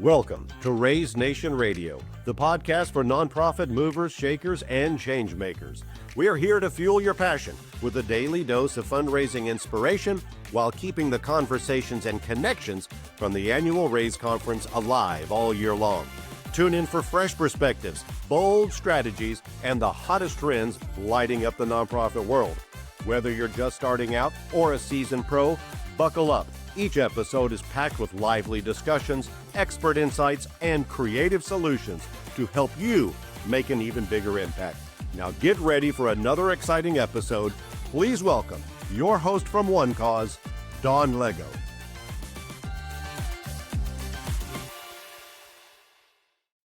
Welcome to Raise Nation Radio, the podcast for nonprofit movers, shakers, and change makers. We are here to fuel your passion with a daily dose of fundraising inspiration while keeping the conversations and connections from the annual Raise Conference alive all year long. Tune in for fresh perspectives, bold strategies, and the hottest trends lighting up the nonprofit world. Whether you're just starting out or a seasoned pro, buckle up. Each episode is packed with lively discussions, expert insights, and creative solutions to help you make an even bigger impact. Now get ready for another exciting episode. Please welcome your host from One Cause, Dawn Lego.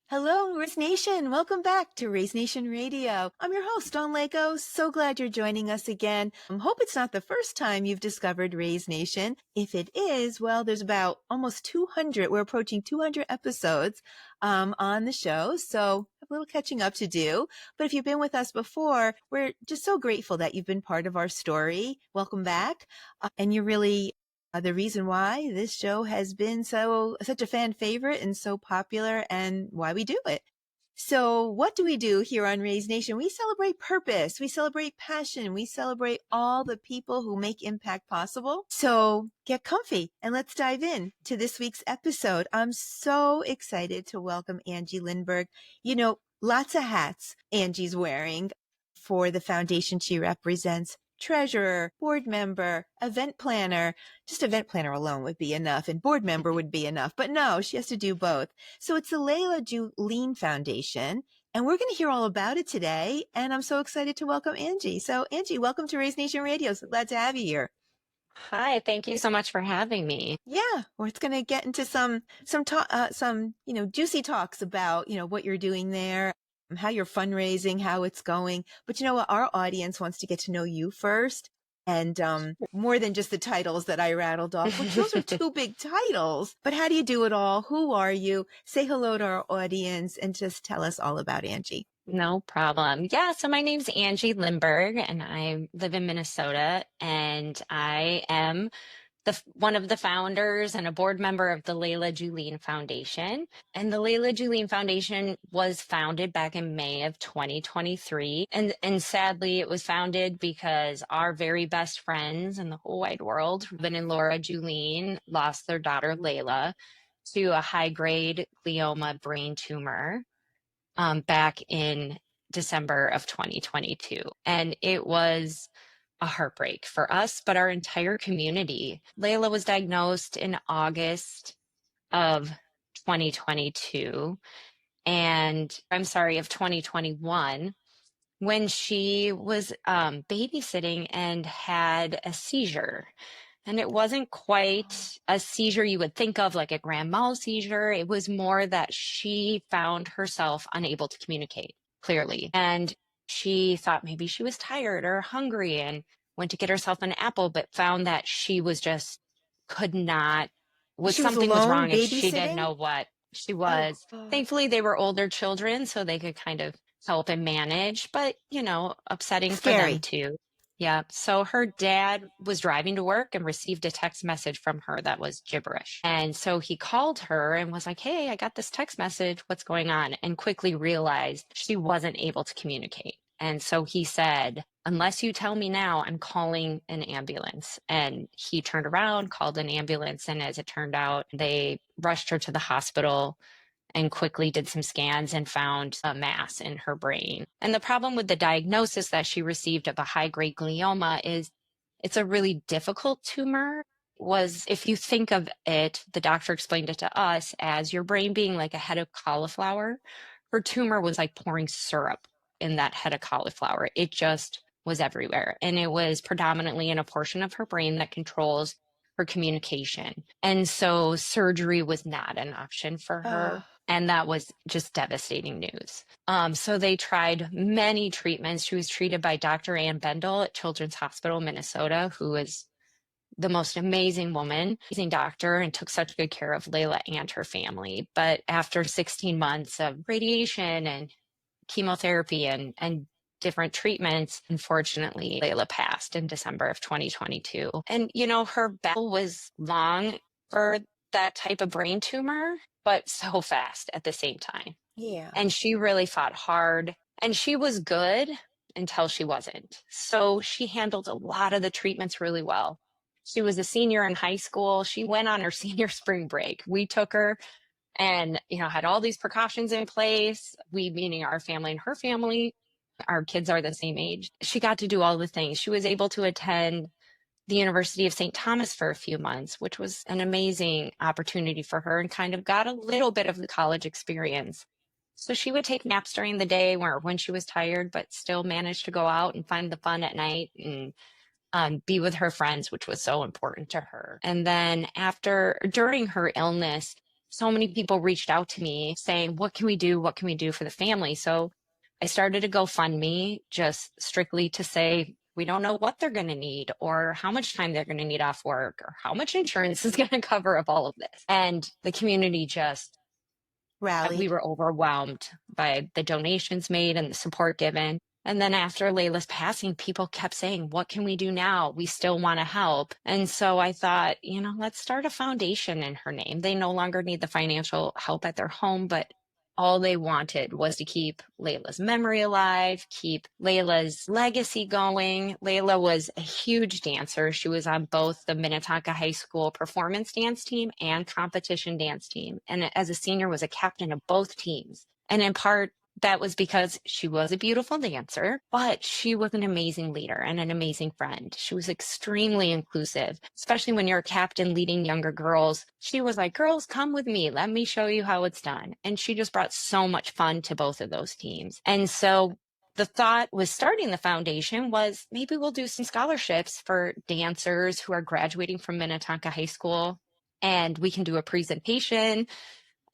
Hello, Raise Nation. Welcome back to Raise Nation Radio. I'm your host, Dawn Lego. So glad you're joining us again. I hope it's not the first time you've discovered Raise Nation. If it is, well, there's about almost 200. We're approaching 200 episodes on the show. So a little catching up to do. But if you've been with us before, we're just so grateful that you've been part of our story. Welcome back. And you're really the reason why this show has been such a fan favorite and so popular, and why we do it. So what do we do here on Raise Nation? We celebrate purpose. We celebrate passion. We celebrate all the people who make impact possible. So get comfy and let's dive in to this week's episode. I'm so excited to welcome Angie Lindberg. You know, lots of hats Angie's wearing for the foundation she represents. Treasurer, board member, event planner. Just event planner alone would be enough, and board member would be enough. But no, she has to do both. So it's the Layla Julene Foundation, and we're going to hear all about it today. And I'm so excited to welcome Angie. So Angie, welcome to Raise Nation Radio. So glad to have you here. Hi, thank you so much for having me. Yeah, we're going to get into some juicy talks about what you're doing there, how you're fundraising, how it's going. But you know what? Our audience wants to get to know you first. And more than just the titles that I rattled off, which those are two big titles. But how do you do it all? Who are you? Say hello to our audience and just tell us all about Angie. No problem. Yeah, so my name's Angie Lindberg, and I live in Minnesota, and I am one of the founders and a board member of the Layla Julene Foundation. And the Layla Julene Foundation was founded back in May of 2023. And sadly, it was founded because our very best friends in the whole wide world, Ruben and Laura Julene, lost their daughter Layla to a high-grade glioma brain tumor back in December of 2022. And it was a heartbreak for us, but our entire community. Layla was diagnosed in August of 2022, of 2021, when she was babysitting and had a seizure. And it wasn't quite a seizure you would think of, like a grand mal seizure. It was more that she found herself unable to communicate clearly. And she thought maybe she was tired or hungry and went to get herself an apple, but found that she was just something was wrong and she didn't know what she was. Thankfully, they were older children, so they could kind of help and manage, but, upsetting for them too. Yeah. So her dad was driving to work and received a text message from her that was gibberish. And so he called her and was like, "Hey, I got this text message. What's going on?" And quickly realized she wasn't able to communicate. And so he said, "Unless you tell me now, I'm calling an ambulance." And he turned around, called an ambulance. And as it turned out, they rushed her to the hospital and quickly did some scans and found a mass in her brain. And the problem with the diagnosis that she received of a high-grade glioma is it's a really difficult tumor. If you think of it, the doctor explained it to us as your brain being like a head of cauliflower. Her tumor was like pouring syrup in that head of cauliflower. It just was everywhere. And it was predominantly in a portion of her brain that controls her communication. And so surgery was not an option for her. And that was just devastating news. So they tried many treatments. She was treated by Dr. Ann Bendel at Children's Hospital, Minnesota, who is the most amazing woman, amazing doctor, and took such good care of Layla and her family. But after 16 months of radiation and chemotherapy and different treatments, unfortunately, Layla passed in December of 2022. And, her battle was long for that type of brain tumor, but so fast at the same time. Yeah. And she really fought hard, and she was good until she wasn't. So she handled a lot of the treatments really well. She was a senior in high school. She went on her senior spring break. We took her and, had all these precautions in place. We, meaning our family and her family, our kids are the same age. She got to do all the things. She was able to attend the University of St. Thomas for a few months, which was an amazing opportunity for her, and kind of got a little bit of the college experience. So she would take naps during the day when she was tired, but still managed to go out and find the fun at night and be with her friends, which was so important to her. And then during her illness, so many people reached out to me saying, what can we do? What can we do for the family? So I started a GoFundMe just strictly to say, we don't know what they're going to need or how much time they're going to need off work or how much insurance is going to cover of all of this. And the community just Rallied. we were overwhelmed by the donations made and the support given. And then after Layla's passing, people kept saying, what can we do now? We still want to help. And so I thought, let's start a foundation in her name. They no longer need the financial help at their home, but all they wanted was to keep Layla's memory alive, keep Layla's legacy going. Layla was a huge dancer. She was on both the Minnetonka High School performance dance team and competition dance team. And as a senior was a captain of both teams. And in part, that was because she was a beautiful dancer, but she was an amazing leader and an amazing friend. She was extremely inclusive, especially when you're a captain leading younger girls. She was like, girls, come with me. Let me show you how it's done. And she just brought so much fun to both of those teams. And so the thought was starting the foundation was maybe we'll do some scholarships for dancers who are graduating from Minnetonka High School. And we can do a presentation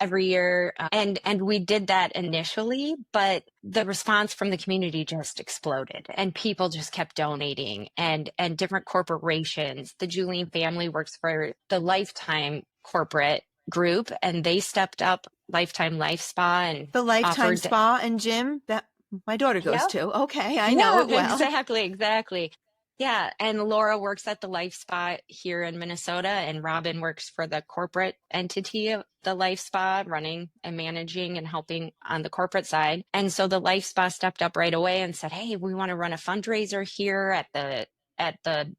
every year. And we did that initially, but the response from the community just exploded and people just kept donating and different corporations. The Julian family works for the Lifetime corporate group and they stepped up, Lifetime Life Spa, and the Lifetime offered Spa and gym that my daughter goes Yep. to. Okay, I know it well. Exactly. Yeah. And Laura works at the Life Spa here in Minnesota, and Robin works for the corporate entity of the Life Spa, running and managing and helping on the corporate side. And so the Life Spa stepped up right away and said, hey, we want to run a fundraiser here at the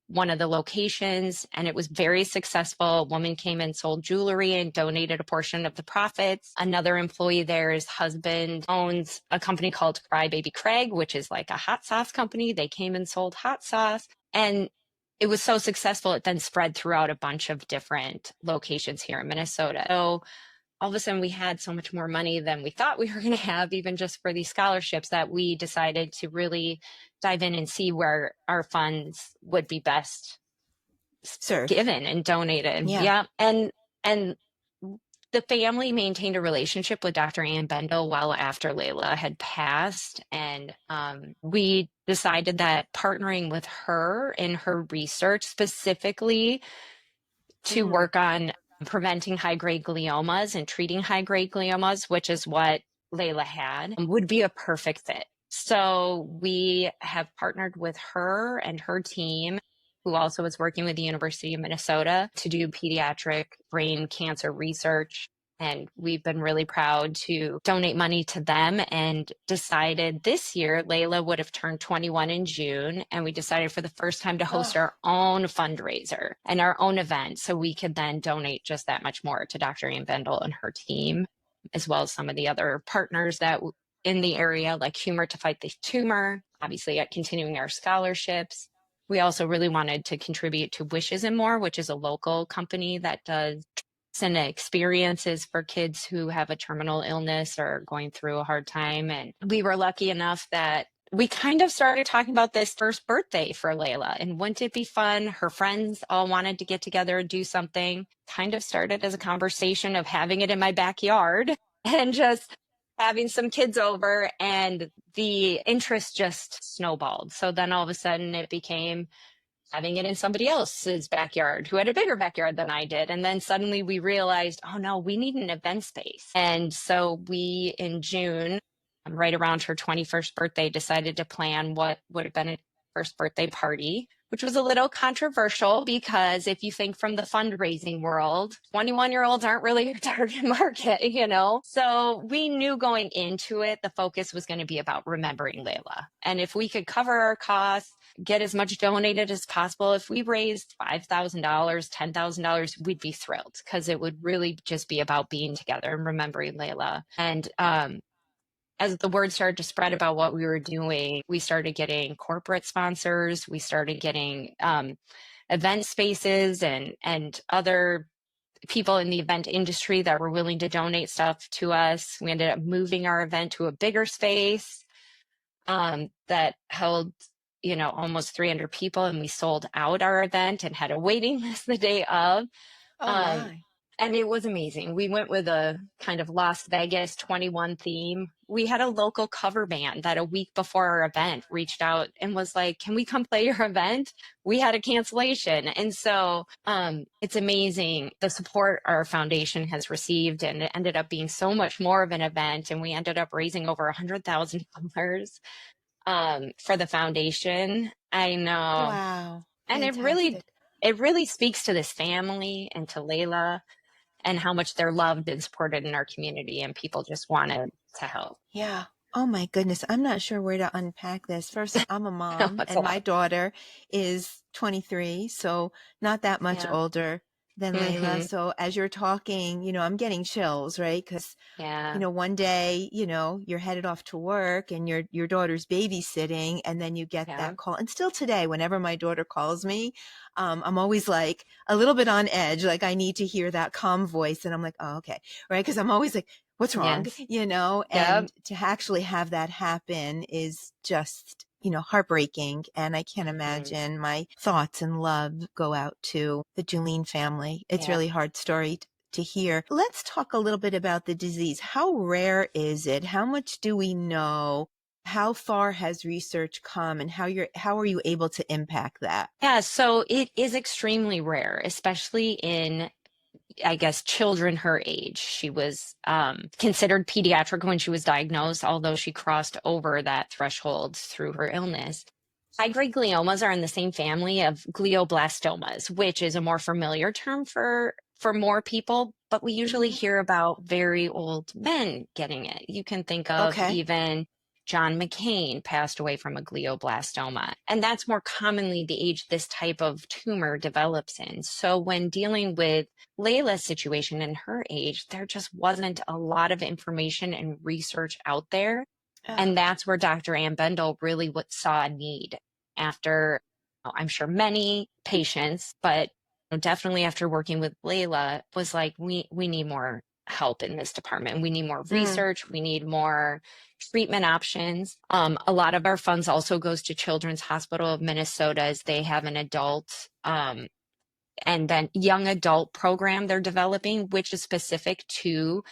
one of the locations. And it was very successful. A woman came and sold jewelry and donated a portion of the profits. Another employee there's husband owns a company called Crybaby Craig, which is like a hot sauce company. They came and sold hot sauce. And it was so successful, it then spread throughout a bunch of different locations here in Minnesota. So all of a sudden we had so much more money than we thought we were going to have, even just for these scholarships, that we decided to really dive in and see where our funds would be best given and donated. Yeah. And the family maintained a relationship with Dr. Ann Bendel well after Layla had passed. And we decided that partnering with her in her research specifically to work on preventing high-grade gliomas and treating high-grade gliomas, which is what Layla had, would be a perfect fit. So we have partnered with her and her team, who also is working with the University of Minnesota, to do pediatric brain cancer research. And we've been really proud to donate money to them, and decided this year Layla would have turned 21 in June. And we decided for the first time to host our own fundraiser and our own event, so we could then donate just that much more to Dr. Ann Bendel and her team, as well as some of the other partners that in the area, like Humor to Fight the Tumor, obviously at continuing our scholarships. We also really wanted to contribute to Wishes and More, which is a local company that does and experiences for kids who have a terminal illness or going through a hard time. And we were lucky enough that we kind of started talking about this first birthday for Layla, and wouldn't it be fun? Her friends all wanted to get together and do something. Kind of started as a conversation of having it in my backyard and just having some kids over, and the interest just snowballed. So then all of a sudden it became having it in somebody else's backyard who had a bigger backyard than I did. And then suddenly we realized, oh no, we need an event space. And so we, in June, right around her 21st birthday, decided to plan what would have been a first birthday party which was a little controversial because if you think from the fundraising world, 21-year-olds aren't really your target market, you know? So we knew going into it, the focus was going to be about remembering Layla. And if we could cover our costs, get as much donated as possible, if we raised $5,000, $10,000, we'd be thrilled because it would really just be about being together and remembering Layla. And as the word started to spread about what we were doing, we started getting corporate sponsors. We started getting event spaces and other people in the event industry that were willing to donate stuff to us. We ended up moving our event to a bigger space that held, almost 300 people, and we sold out our event and had a waiting list the day of. Oh Um, my. and it was amazing. We went with a kind of Las Vegas 21 theme. We had a local cover band that a week before our event reached out and was like, can we come play your event? We had a cancellation. And so it's amazing the support our foundation has received. And it ended up being so much more of an event. And we ended up raising over $100,000 for the foundation. I know. Wow. And Fantastic. it really speaks to this family and to Layla and how much they're loved and supported in our community, and people just wanted to help. Yeah. Oh my goodness. I'm not sure where to unpack this. First, I'm a mom That's a and my lot. daughter is 23, so not that much Yeah. older than Layla. Hmm. So as you're talking, I'm getting chills, right? Because Yeah. one day, you're headed off to work and your daughter's babysitting, and then you get Yeah. that call. And still today, whenever my daughter calls me, I'm always like a little bit on edge. Like I need to hear that calm voice. And I'm like, oh, okay. Right. Because I'm always like, what's wrong? Yes. Yep. And to actually have that happen is just, heartbreaking. And I can't Hmm. imagine. My thoughts and love go out to the Julene family. It's Yep. really hard story to hear. Let's talk a little bit about the disease. How rare is it? How much do we know? How far has research come, and how are you able to impact that? Yeah. So it is extremely rare, especially in, I guess, children her age. She was considered pediatric when she was diagnosed, although she crossed over that threshold through her illness. High-grade gliomas are in the same family of glioblastomas, which is a more familiar term for more people, but we usually Mhm. hear about very old men getting it. You can think of Okay. even John McCain passed away from a glioblastoma, and that's more commonly the age this type of tumor develops in. So when dealing with Layla's situation and her age, there just wasn't a lot of information and research out there. Oh, And that's where Dr. Ann Bendel really saw a need after, I'm sure, many patients, but definitely after working with Layla, was like, we need more help in this department. We need more mm, research. We need more treatment options. A lot of our funds also goes to Children's Hospital of Minnesota as they have an adult and then young adult program they're developing, which is specific to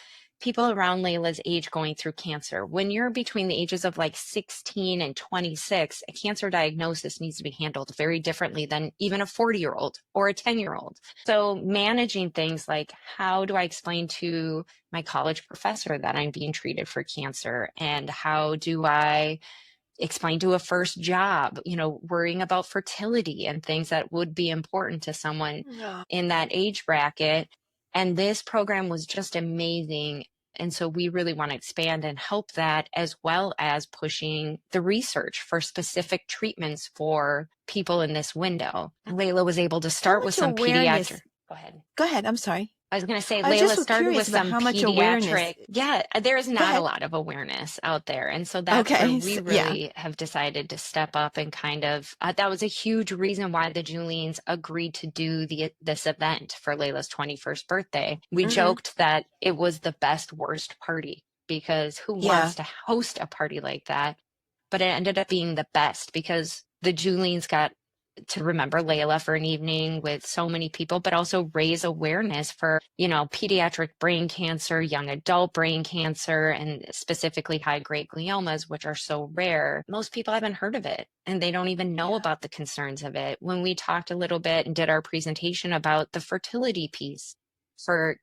people around Layla's age going through cancer. When you're between the ages of like 16 and 26, a cancer diagnosis needs to be handled very differently than even a 40-year-old or a 10-year-old. So managing things like, how do I explain to my college professor that I'm being treated for cancer? And how do I explain to a first job, worrying about fertility and things that would be important to someone no. in that age bracket. And this program was just amazing. And so we really want to expand and help that, as well as pushing the research for specific treatments for people in this window. Layla was able to How start with much some pediatric. awareness? Go ahead. Go ahead. I'm sorry. I was going to say, I was just Layla so started with curious about some how much awareness. pediatric. Yeah, there is Go not a ahead. lot of awareness out there. And so that's where Okay. we Yeah. really have decided to step up and kind of, that was a huge reason why the Juleens agreed to do this event for Layla's 21st birthday. We Hmm. joked that it was the best worst party, because who Yeah. wants to host a party like that? But it ended up being the best because the Juleens got to remember Layla for an evening with so many people, but also raise awareness for, pediatric brain cancer, young adult brain cancer, and specifically high-grade gliomas, which are so rare. Most people haven't heard of it, and they don't even know Yeah. about the concerns of it. When we talked a little bit and did our presentation about the fertility piece for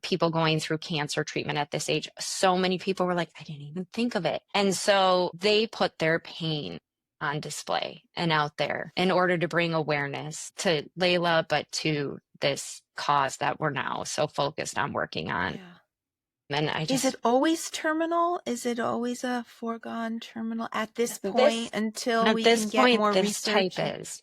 people going through cancer treatment at this age, so many people were like, I didn't even think of it. And so they put their pain on display and out there in order to bring awareness to Layla, but to this cause that we're now so focused on working on. Yeah. And I Is just, it always terminal? Is it always a foregone terminal at this point this, until at we can this get point, more this type research? is.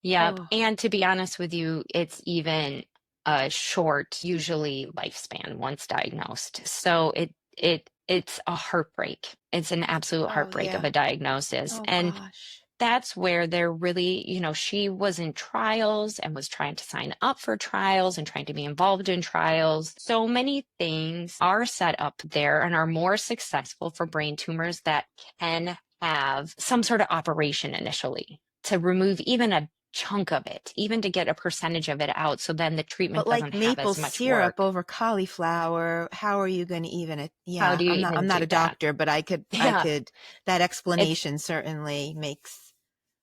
Yep. Oh, And to be honest with you, it's even a short, usually lifespan once diagnosed. So it's a heartbreak. It's an absolute oh heartbreak of yeah. a diagnosis. Oh And gosh. that's where they're really, she was in trials and was trying to sign up for trials and trying to be involved in trials. So many things are set up there and are more successful for brain tumors that can have some sort of operation initially to remove even a chunk of it, even to get a percentage of it out. So then the treatment But like doesn't have maple as much syrup work. over cauliflower, how are you going to even How yeah, do you I'm even not do a that? doctor, but I Yeah. could that It's explanation certainly makes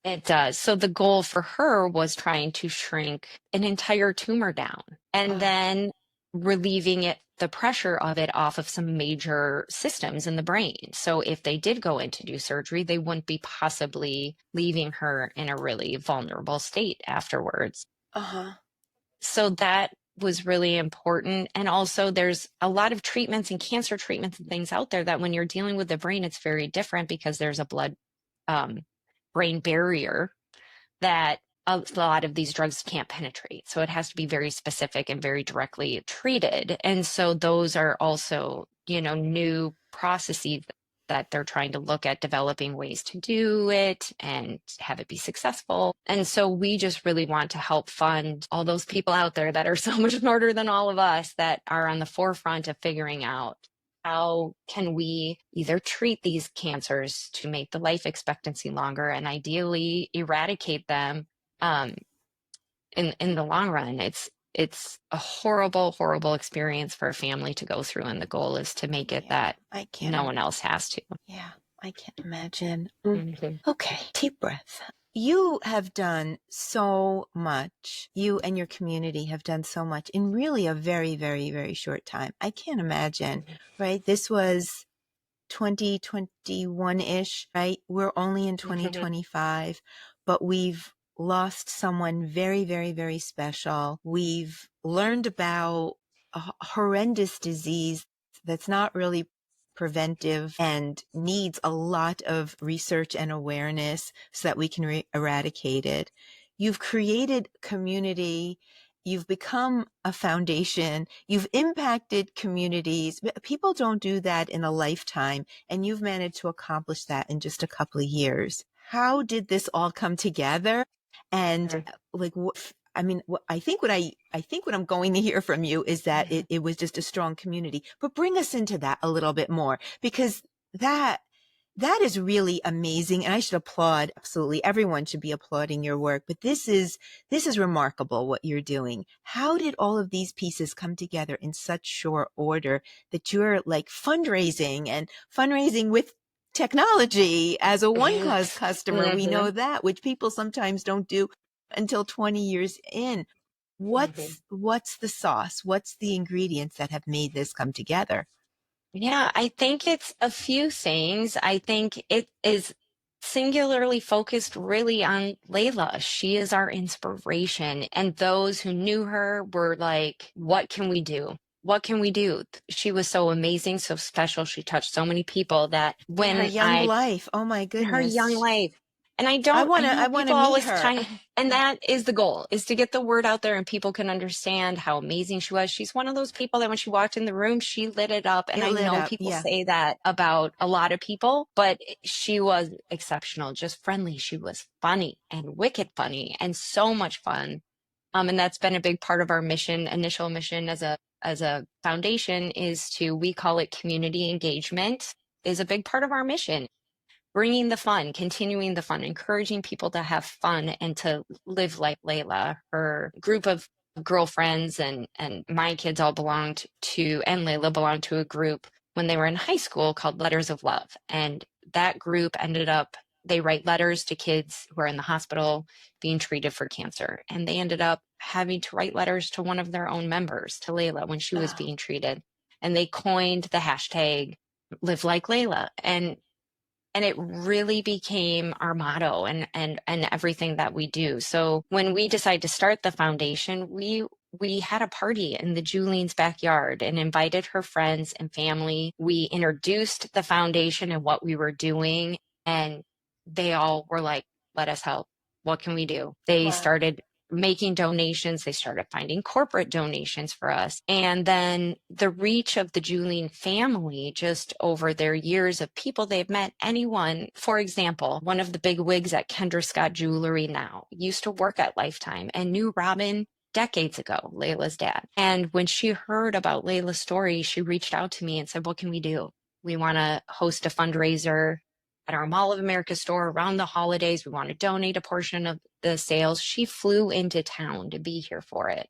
It does. So the goal for her was trying to shrink an entire tumor down and oh, then relieving the pressure of it off of some major systems in the brain. So if they did go in to do surgery, they wouldn't be possibly leaving her in a really vulnerable state afterwards. uh-huh. So that was really important. And also, there's a lot of treatments and cancer treatments and things out there that when you're dealing with the brain, it's very different because there's a blood um, brain barrier that a lot of these drugs can't penetrate. So it has to be very specific and very directly treated. And so those are also, new processes that they're trying to look at developing ways to do it and have it be successful. And so we just really want to help fund all those people out there that are so much smarter than all of us that are on the forefront of figuring out how can we either treat these cancers to make the life expectancy longer and ideally eradicate them um, in the long run. It's a horrible, horrible experience for a family to go through, and the goal is to make it Yeah, that I can't no one else has to. yeah, I can't imagine. Mhm. Okay, deep breath. You have done so much. You and your community have done so much in really a very, very, very short time. I can't imagine, right? This was 2021-ish, right? We're only in 2025, but we've lost someone very, very, very special. We've learned about a horrendous disease that's not really preventive and needs a lot of research and awareness so that we can eradicate it. You've created community. You've become a foundation. You've impacted communities. People don't do that in a lifetime, and you've managed to accomplish that in just a couple of years. How did this all come together? And like, I mean, I think what I'm going to hear from you is that it was just a strong community. But bring us into that a little bit more, because that that is really amazing, and I should applaud. Absolutely, everyone should be applauding your work. But this is remarkable what you're doing. How did all of these pieces come together in such short order that you're like fundraising with technology as a one cause customer? We know Mhm. that, which people sometimes don't do until 20 years in. Mhm. What's the sauce? What's the ingredients that have made this come together? Yeah, I think it's a few things. I think it is singularly focused really on Layla. She is our inspiration. And those who knew her were like, what can we do? What can we do? She was so amazing, so special. She touched so many people that In her when young I life, oh my in her young goodness. life. And I I know want to people meet always her. and that is the goal, is to get the word out there and people can understand how amazing she was. She's one of those people that when she walked in the room, she lit it up. And It I lit know up. people Yeah. say that about a lot of people, but she was exceptional, just friendly. She was funny and wicked funny and so much fun. And that's been a big part of our mission, initial mission as a foundation is we call it community engagement is a big part of our mission, bringing the fun, continuing the fun, encouraging people to have fun and to live like Layla. Her group of girlfriends and my kids all belonged to, and Layla belonged to a group when they were in high school called Letters of Love. And that group ended up, they write letters to kids who are in the hospital being treated for cancer. And they ended up having to write letters to one of their own members, to Layla, when she was Oh, being treated. And they coined the hashtag Live Like Layla. And And it really became our motto and everything that we do. So when we decided to start the foundation, we had a party in the Julien's backyard and invited her friends and family. We introduced the foundation and what we were doing, and they all were like, let us help. What can we do? They Wow. started making donations. They started finding corporate donations for us. And then the reach of the Julien family, just over their years of people they've met, anyone, for example, one of the big wigs at Kendra Scott Jewelry now used to work at Lifetime and knew Robin decades ago, Layla's dad. And when she heard about Layla's story, she reached out to me and said, what can we do? We want to host a fundraiser at our Mall of America store around the holidays. We want to donate a portion of the sales. She flew into town to be here for it.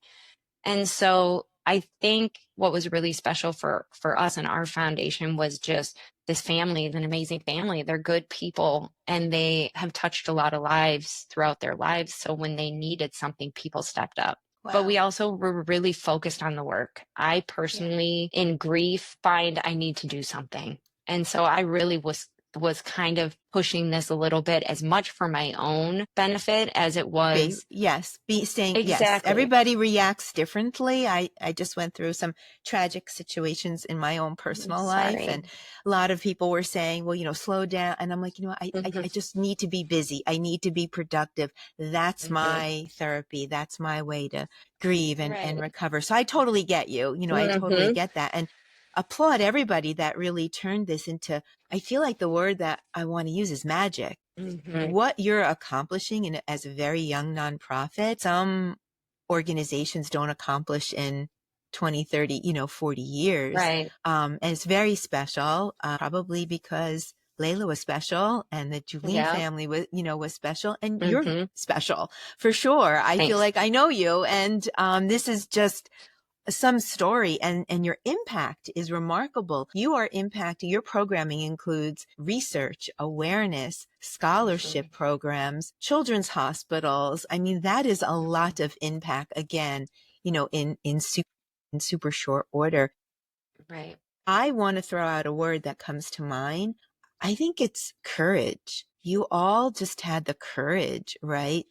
And so I think what was really special for us and our foundation was just this family is an amazing family. They're good people and they have touched a lot of lives throughout their lives. So when they needed something, people stepped up. Wow. But we also were really focused on the work. I personally, in grief, find I need to do something. And so I really was kind of pushing this a little bit as much for my own benefit as it was. Saying exactly. Yes. Everybody reacts differently. I just went through some tragic situations in my own personal life, and a lot of people were saying, well, slow down. And I'm like, I just need to be busy. I need to be productive. That's my therapy. That's my way to grieve and recover. So I totally get you. I totally get that. And applaud everybody that really turned this into, I feel like the word that I want to use is magic. What you're accomplishing as a very young nonprofit, some organizations don't accomplish in 20, 30, 40 years. Right. And it's very special, probably because Layla was special and the Julien family was special, and you're special for sure. I feel like I know you, and this is just some story, and your impact is remarkable. You are impacting, your programming includes research, awareness, scholarship programs, children's hospitals. I mean, that is a lot of impact, again, in super short order. Right. I want to throw out a word that comes to mind. I think it's courage. You all just had the courage, right?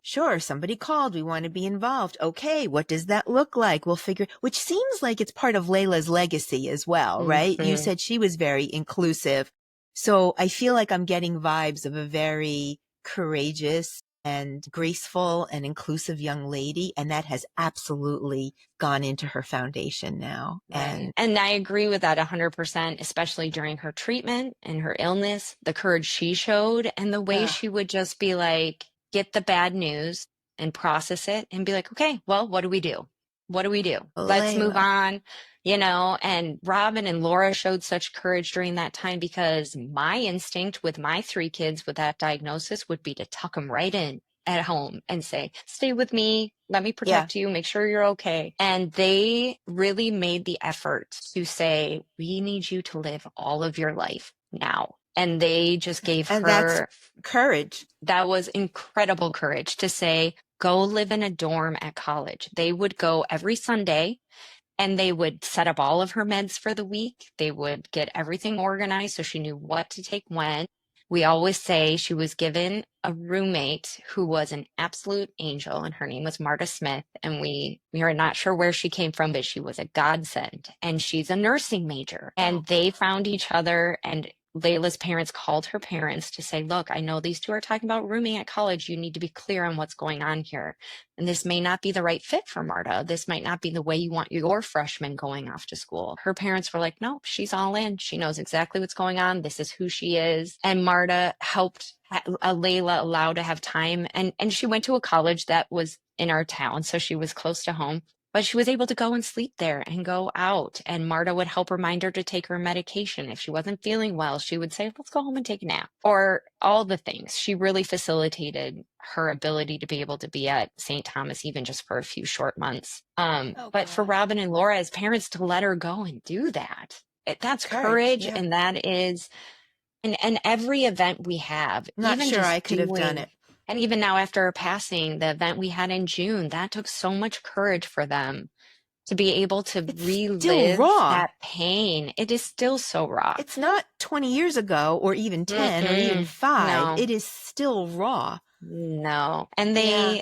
Sure, somebody called, we want to be involved. Okay, what does that look like? We'll figure, which seems like it's part of Layla's legacy as well, right? You said she was very inclusive. So I feel like I'm getting vibes of a very courageous and graceful and inclusive young lady. And that has absolutely gone into her foundation now. Right. And I agree with that 100%, especially during her treatment and her illness, the courage she showed and the way she would just be like, get the bad news and process it and be like, okay, well, what do we do? What do we do? Let's move on, and Robin and Laura showed such courage during that time, because my instinct with my 3 kids with that diagnosis would be to tuck them right in at home and say, stay with me. Let me protect you. Make sure you're okay. And they really made the effort to say, we need you to live all of your life now. And they just gave her that's courage. That was incredible courage to say, go live in a dorm at college. They would go every Sunday and they would set up all of her meds for the week. They would get everything organized so she knew what to take when. We always say she was given a roommate who was an absolute angel, and her name was Marta Smith. And we are not sure where she came from, but she was a godsend. And she's a nursing major. And they found each other, and Layla's parents called her parents to say, look, I know these 2 are talking about rooming at college. You need to be clear on what's going on here. And this may not be the right fit for Marta. This might not be the way you want your freshman going off to school. Her parents were like, no, she's all in. She knows exactly what's going on. This is who she is. And Marta helped Layla allow to have time. And she went to a college that was in our town, so she was close to home. But she was able to go and sleep there and go out. And Marta would help remind her to take her medication. If she wasn't feeling well, she would say, let's go home and take a nap, or all the things. She really facilitated her ability to be able to be at St. Thomas, even just for a few short months. But for Robin and Laura as parents to let her go and do that, that's courage. And that is, and every event we have, not even sure I could have done it. And even now after her passing, the event we had in June, that took so much courage for them to be able to It's still relive raw. that pain. It is still so raw. It's not 20 years ago or even 10 or even Mm-mm. 5. No. It is still raw. No. And Yeah.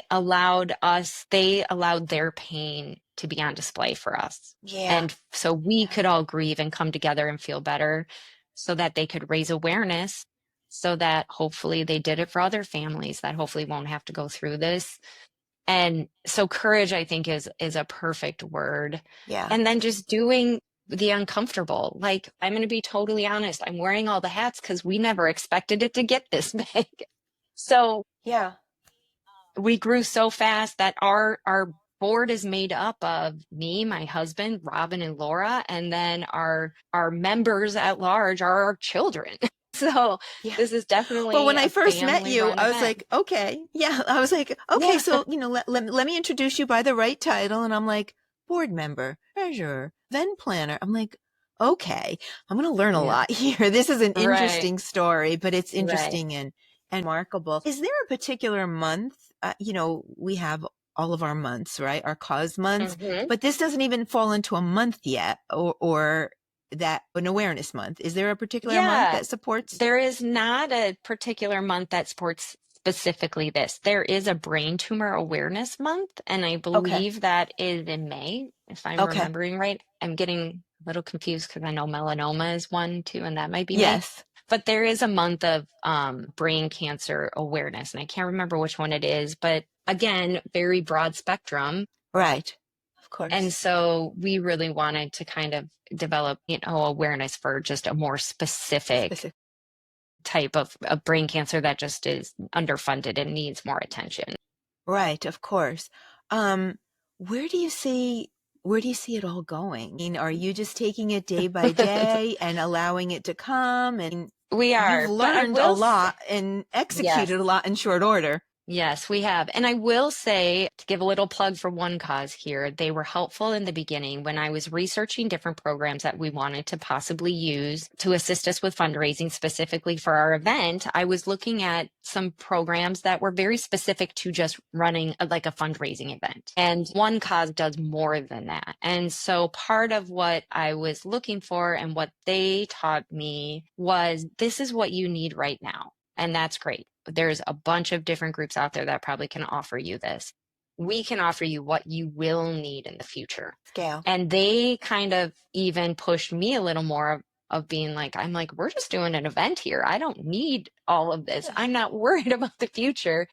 they allowed their pain to be on display for us. Yeah. And so we could all grieve and come together and feel better so that they could raise awareness so that hopefully they did it for other families that hopefully won't have to go through this. And so courage, I think, is a perfect word. Yeah. And then just doing the uncomfortable. Like, I'm going to be totally honest. I'm wearing all the hats because we never expected it to get this big. So Yeah. we grew so fast that our board is made up of me, my husband, Robin, and Laura, and then our members at large are our children. So Yeah. this is Well, definitely when I a first met you, family-run I was event. like, okay. Yeah. I was like, okay, Yeah. so, let me introduce you by the right title. And I'm like, board member, treasurer, event planner. I'm like, okay, I'm going to learn a Yeah. lot here. This is an Right. interesting story, but it's Right. interesting and remarkable. Is there a particular month? We have all of our months, right? Our cause months, Hmm. but this doesn't even fall into a month yet or that an awareness month. Is there a particular month Yeah. that supports? There is not a particular month that supports specifically this. There is a brain tumor awareness month, and I Okay. believe that is in May, if I'm Okay. remembering right. I'm getting a little confused because I know melanoma is one too, and that might be May. Yes. But there is a month of brain cancer awareness, and I can't remember which one it is, but again, very broad spectrum. Right. Of And course. so we really wanted to kind of develop, awareness for just a more specific Specific. type of brain cancer that just is underfunded and needs more attention. Right. Of course. Um, where do you see it all going? I mean, are you just taking it day by day and allowing it to come? And We you've are, but I learned a will say, lot and yes. executed a lot in short order. Yes, we have. And I will say, to give a little plug for One Cause here, they were helpful in the beginning when I was researching different programs that we wanted to possibly use to assist us with fundraising specifically for our event. I was looking at some programs that were very specific to just running like a fundraising event. And One Cause does more than that. And so part of what I was looking for and what they taught me was this is what you need right now. And that's great. There's a bunch of different groups out there that probably can offer you this. We can offer you what you will need in the future. Scale. And they kind of even pushed me a little more of being like, I'm like, we're just doing an event here. I don't need all of this. I'm not worried about the future.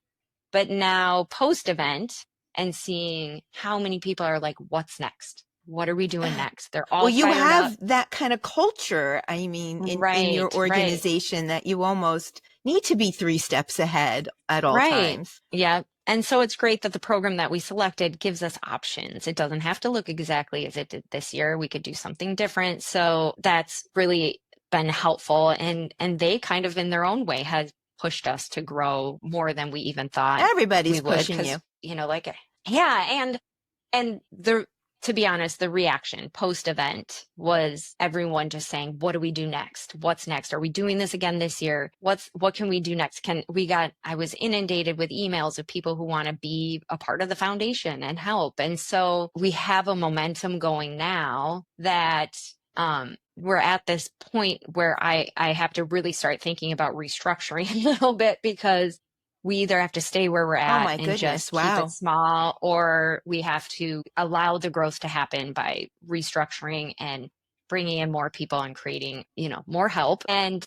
But now post event and seeing how many people are like, what's next? What are we doing next? They're all Well, you fired up. have that kind of culture, I mean, in your Right. organization that you almost need to be 3 steps ahead at all Right. times. Yeah. And so it's great that the program that we selected gives us options. It doesn't have to look exactly as it did this year. We could do something different. So that's really been helpful. And they kind of in their own way has pushed us to grow more than we even thought we Everybody's would. pushing Because, you. like, yeah. And to be honest, the reaction post event was everyone just saying, what do we do next? What's next? Are we doing this again this year? What can we do next? I was inundated with emails of people who want to be a part of the foundation and help. And so we have a momentum going now that we're at this point where I have to really start thinking about restructuring a little bit because we either have to stay where we're Oh at my and goodness. just keep it Wow. small, or we have to allow the growth to happen by restructuring and bringing in more people and creating, more help and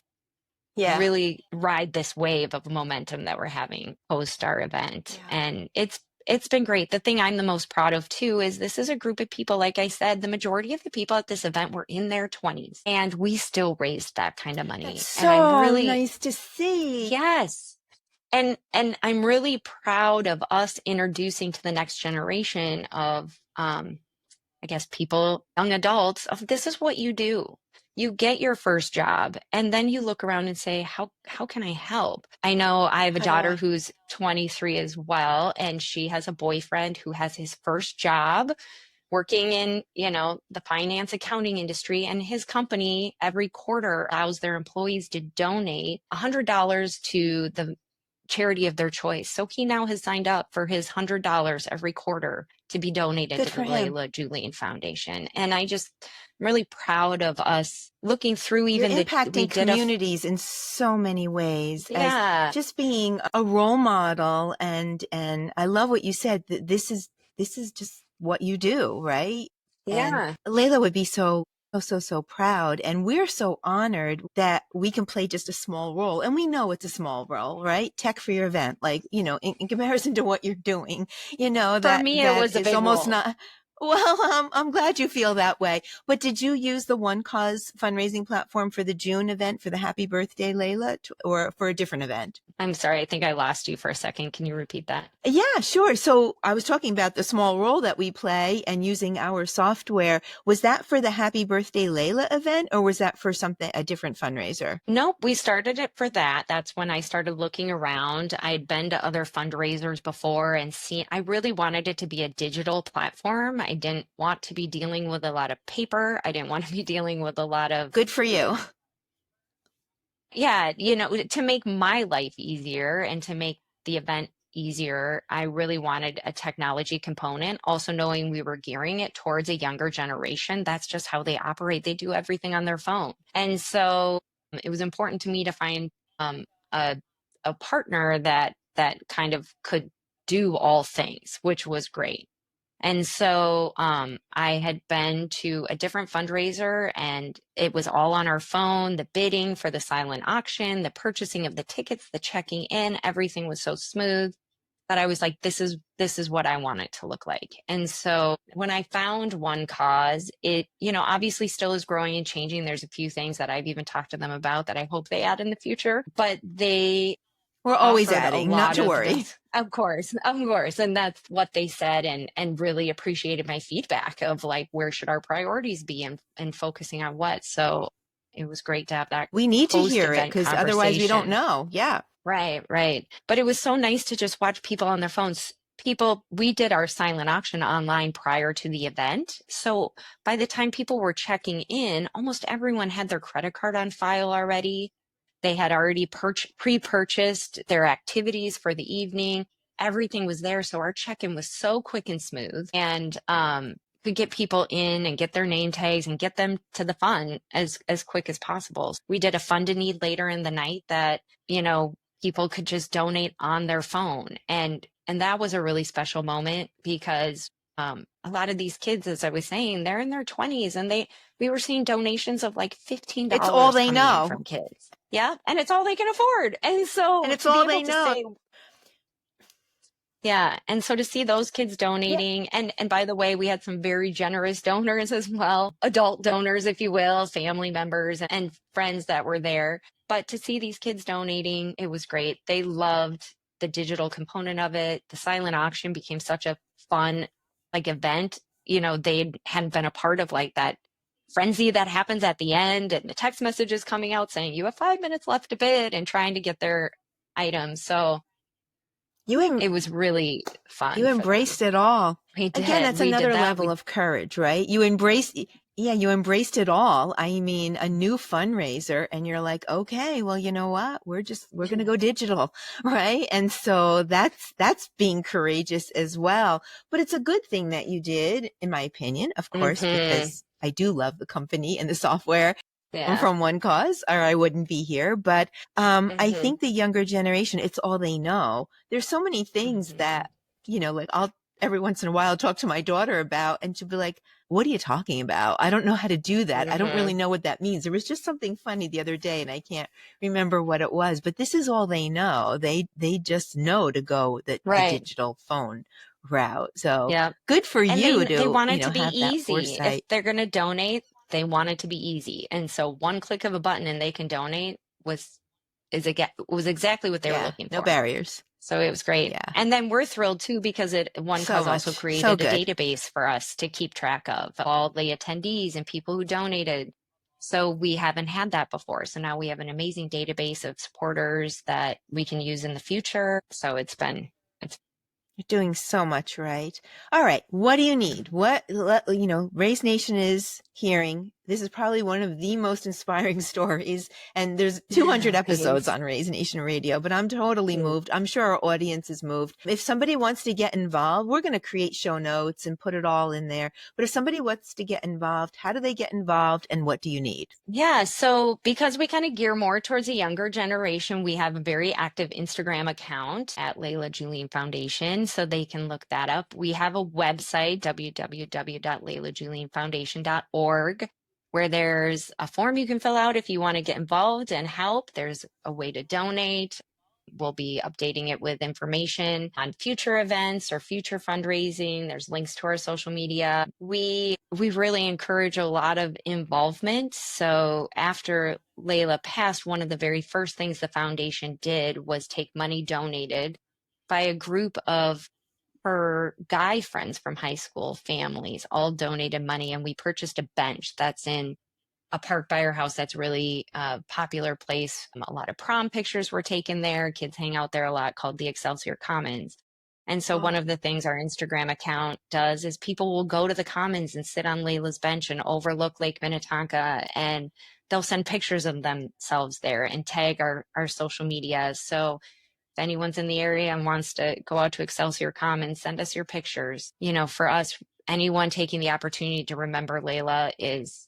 Yeah. really ride this wave of momentum that we're having post our event. Yeah. And it's been great. The thing I'm the most proud of too is this is a group of people, like I said, the majority of the people at this event were in their 20s and we still raised that kind of money. That's And I'm so really, nice to see. yes. And I'm really proud of us introducing to the next generation of I guess people, young adults, of this is what you do. You get your first job and then you look around and say, how can I help? I know I have a How do daughter I? who's 23 as well, and she has a boyfriend who has his first job working in, the finance accounting industry, and his company every quarter allows their employees to donate $100 to charity of their choice. So he now has signed up for his $100 every quarter to be donated Good to for the him. Layla Julian Foundation. And I'm really proud of us looking through You're even we impacting did a, communities in so many ways as yeah, just being a role model. And I love what you said, that this is just what you do, right? And yeah. Layla would be so proud. And we're so honored that we can play just a small role. And we know it's a small role, right? Tech for your event, like, in comparison to what you're doing, For that me, it was a is big almost role. not. Well, I'm glad you feel that way. But did you use the One Cause fundraising platform for the June event for the Happy Birthday, Layla, or for a different event? I'm sorry, I think I lost you for a second. Can you repeat that? Yeah, sure. So I was talking about the small role that we play and using our software. Was that for the Happy Birthday Layla event, or was that for a different fundraiser? Nope, we started it for that. That's when I started looking around. I'd been to other fundraisers before and seen, I really wanted it to be a digital platform. I didn't want to be dealing with a lot of paper. I didn't want to be dealing with a lot of, Good for you. yeah, to make my life easier and to make the event easier, I really wanted a technology component. Also, knowing we were gearing it towards a younger generation, that's just how they operate. They do everything on their phone. And so it was important to me to find um, a, a partner that kind of could do all things, which was great. And so I had been to a different fundraiser and it was all on our phone, the bidding for the silent auction, the purchasing of the tickets, the checking in, everything was so smooth that I was like, this is what I want it to look like. And so when I found One Cause, it, obviously still is growing and changing. There's a few things that I've even talked to them about that I hope they add in the future, but they We're always offered a adding, not lot to of worry. this. Of course. And that's what they said and really appreciated my feedback of like, where should our priorities be and focusing on what. So it was great to have that We need to hear it post-event because otherwise we don't conversation. know. Yeah. Right, right. But it was so nice to just watch people on their phones. We did our silent auction online prior to the event. So by the time people were checking in, almost everyone had their credit card on file already. They had already pre-purchased their activities for the evening. Everything was there. So our check-in was so quick and smooth and could get people in and get their name tags and get them to the fun as quick as possible. We did a fund to need later in the night that, people could just donate on their phone. And that was a really special moment because a lot of these kids, as I was saying, they're in their 20s and we were seeing donations of like It's all $15 they coming in know. from kids. Yeah. And it's all they can afford. And And so it's to be all able they to know. say, yeah. And so to see those kids Yeah. donating, and by the way, we had some very generous donors as well, adult donors, if you will, family members and friends that were there. But to see these kids donating, it was great. They loved the digital component of it. The silent auction became such a fun like event. They hadn't been a part of like that frenzy that happens at the end and the text messages coming out saying you have 5 minutes left to bid and trying to get their items. So You it was really You fun for them. embraced it all. We Again, did. that's We did another that. level of courage, right? You embraced it all. I mean, a new fundraiser and you're like, okay, well, you know what? We're going to go digital, right? And so that's being courageous as well. But it's a good thing that you did, in my opinion, of course, Hmm. because I do love the company and the software Yeah. from One Cause, or I wouldn't be here. But I Hmm. think the younger generation, it's all they know. There's so many things Hmm. that, like I'll every once in a while talk to my daughter about, and she'll be like, what are you talking about? I don't know how to do that. I don't Hmm. really know what that means. There was just something funny the other day and I can't remember what it was, but this is all they know. They just know to go the Right. digital phone route. So Yeah. good for And you they to, want it to be have that easy. If foresight. they're going to donate, they want it to be easy. And so one click of a button and they can donate was exactly what they were Yeah. looking No for. barriers. So it was great. Yeah. And then we're thrilled too because One So Cause also much. So created a good. database for us to keep track of all the attendees and people who donated. So we haven't had that before. So now we have an amazing database of supporters that we can use in the future. So it's You're doing so much right. All right. What do you need? Raise Nation is hearing This is probably one of the most inspiring stories. And there's 200 episodes on Raise Nation Radio, but I'm totally moved. I'm sure our audience is moved. If somebody wants to get involved, we're going to create show notes and put it all in there. But if somebody wants to get involved, how do they get involved and what do you need? Yeah, so because we kind of gear more towards a younger generation, we have a very active Instagram account at Layla Julian Foundation, so they can look that up. We have a website, www.laylajulianfoundation.org, where there's a form you can fill out if you want to get involved and help. There's a way to donate. We'll be updating it with information on future events or future fundraising. There's links to our social media. We really encourage a lot of involvement. So after Layla passed, one of the very first things the foundation did was take money donated by a group of her guy friends from high school, families, all donated money. And we purchased a bench that's in a park by our house that's really a popular place. A lot of prom pictures were taken there. Kids hang out there a lot, called the Excelsior Commons. And so one of the things our Instagram account does is people will go to the Commons and sit on Layla's bench and overlook Lake Minnetonka, and they'll send pictures of themselves there and tag our social media. So if anyone's in the area and wants to go out to Excelsior Commons, send us your pictures. You know, for us, anyone taking the opportunity to remember Layla is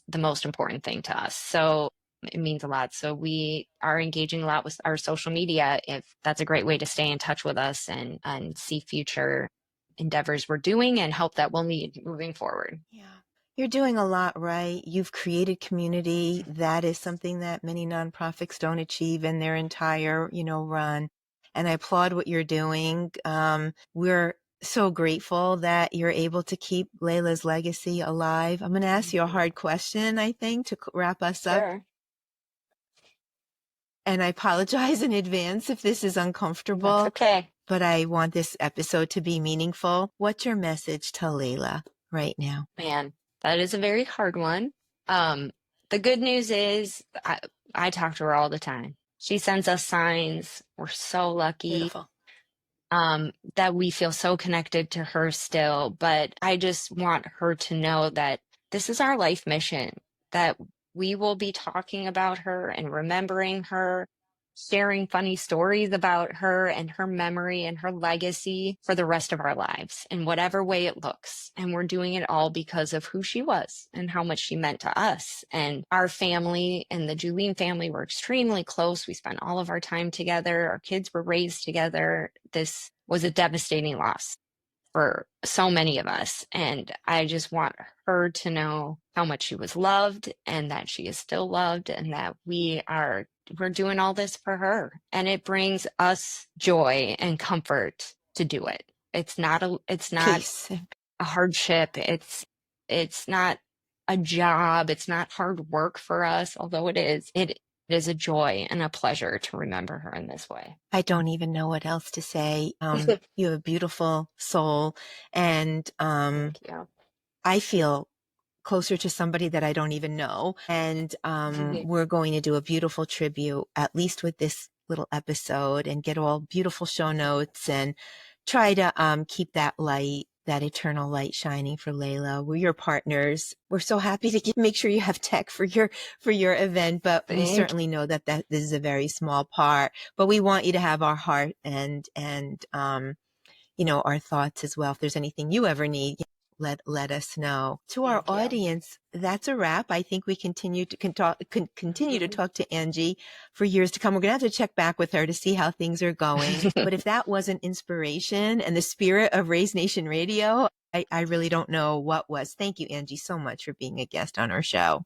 the most important thing to us. So it means a lot. So we are engaging a lot with our social media. If that's a great way to stay in touch with us and see future endeavors we're doing and help that we'll need moving forward. Yeah. You're doing a lot right. You've created community. That is something that many nonprofits don't achieve in their entire, run. And I applaud what you're doing. We're so grateful that you're able to keep Layla's legacy alive. I'm going to ask you a hard question, I think, to wrap us up. Sure. And I apologize in advance if this is uncomfortable. That's okay. But I want this episode to be meaningful. What's your message to Layla right now? Man, that is a very hard one. The good news is I talk to her all the time. She sends us signs. We're so lucky. Beautiful. That we feel so connected to her still. But I just want her to know that this is our life mission, that we will be talking about her and remembering her, sharing funny stories about her and her memory and her legacy for the rest of our lives in whatever way it looks. And we're doing it all because of who she was and how much she meant to us. And our family and the Julian family were extremely close. We spent all of our time together. Our kids were raised together. This was a devastating loss for so many of us. And I just want her to know how much she was loved and that she is still loved and that we're doing all this for her. And it brings us joy and comfort to do it. It's not a hardship. It's not a job. It's not hard work for us, although it is. It is a joy and a pleasure to remember her in this way. I don't even know what else to say. You have a beautiful soul, and Thank you. I feel closer to somebody that I don't even know. And we're going to do a beautiful tribute, at least with this little episode, and get all beautiful show notes and try to keep that light, that eternal light shining for Layla. We're your partners. We're so happy to make sure you have tech for your event, but we certainly know that this is a very small part, but we want you to have our heart and our thoughts as well. If there's anything you ever need, let us know. To our audience, that's a wrap. I think we continue to talk to Angie for years to come. We're going to have to check back with her to see how things are going. But if that wasn't inspiration and the spirit of Raise Nation Radio, I really don't know what was. Thank you, Angie, so much for being a guest on our show.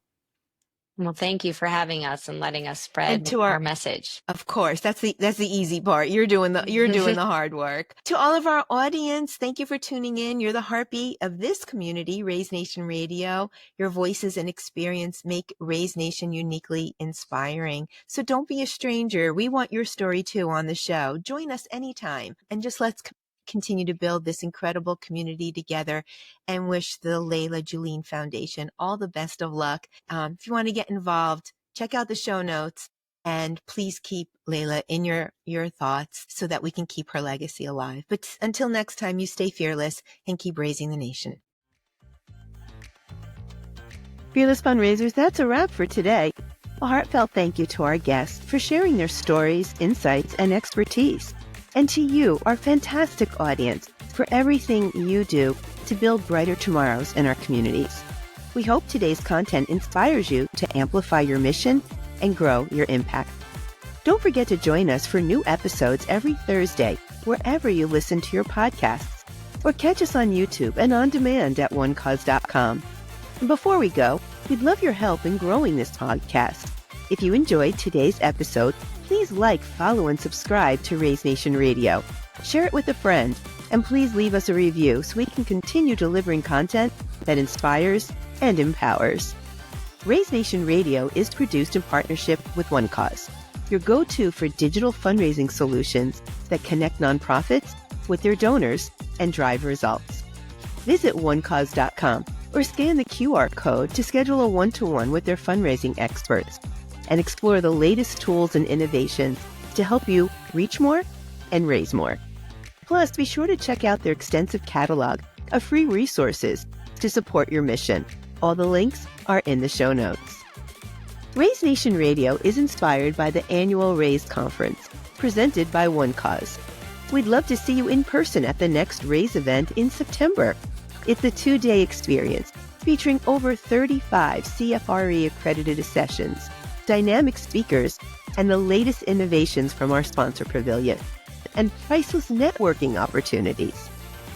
Well, thank you for having us and letting us spread our message. Of course, that's the easy part. You're doing the hard work. To all of our audience, thank you for tuning in. You're the heartbeat of this community, Raise Nation Radio. Your voices and experience make Raise Nation uniquely inspiring. So don't be a stranger. We want your story too on the show. Join us anytime, and just let's continue to build this incredible community together, and wish the Layla Julian Foundation all the best of luck. If you want to get involved, check out the show notes, and please keep Layla in your thoughts so that we can keep her legacy alive. But until next time, you stay fearless and keep raising the nation. Fearless Fundraisers, that's a wrap for today. A heartfelt thank you to our guests for sharing their stories, insights, and expertise. And to you, our fantastic audience, for everything you do to build brighter tomorrows in our communities. We hope today's content inspires you to amplify your mission and grow your impact. Don't forget to join us for new episodes every Thursday, wherever you listen to your podcasts, or catch us on YouTube and on demand at onecause.com. And before we go, we'd love your help in growing this podcast. If you enjoyed today's episode, please like, follow, and subscribe to Raise Nation Radio. Share it with a friend, and please leave us a review so we can continue delivering content that inspires and empowers. Raise Nation Radio is produced in partnership with One Cause, your go-to for digital fundraising solutions that connect nonprofits with their donors and drive results. Visit onecause.com or scan the QR code to schedule a one-to-one with their fundraising experts and explore the latest tools and innovations to help you reach more and raise more. Plus, be sure to check out their extensive catalog of free resources to support your mission. All the links are in the show notes. Raise Nation Radio is inspired by the annual Raise Conference, presented by One Cause. We'd love to see you in person at the next Raise event in September. It's a 2-day experience featuring over 35 CFRE-accredited sessions, dynamic speakers, and the latest innovations from our sponsor pavilion, and priceless networking opportunities.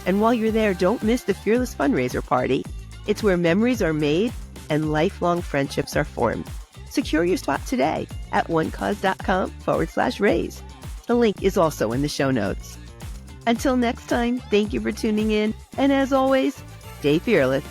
And while you're there, don't miss the Fearless Fundraiser Party. It's where memories are made and lifelong friendships are formed. Secure your spot today at onecause.com/raise. The link is also in the show notes. Until next time, thank you for tuning in, and as always, stay fearless.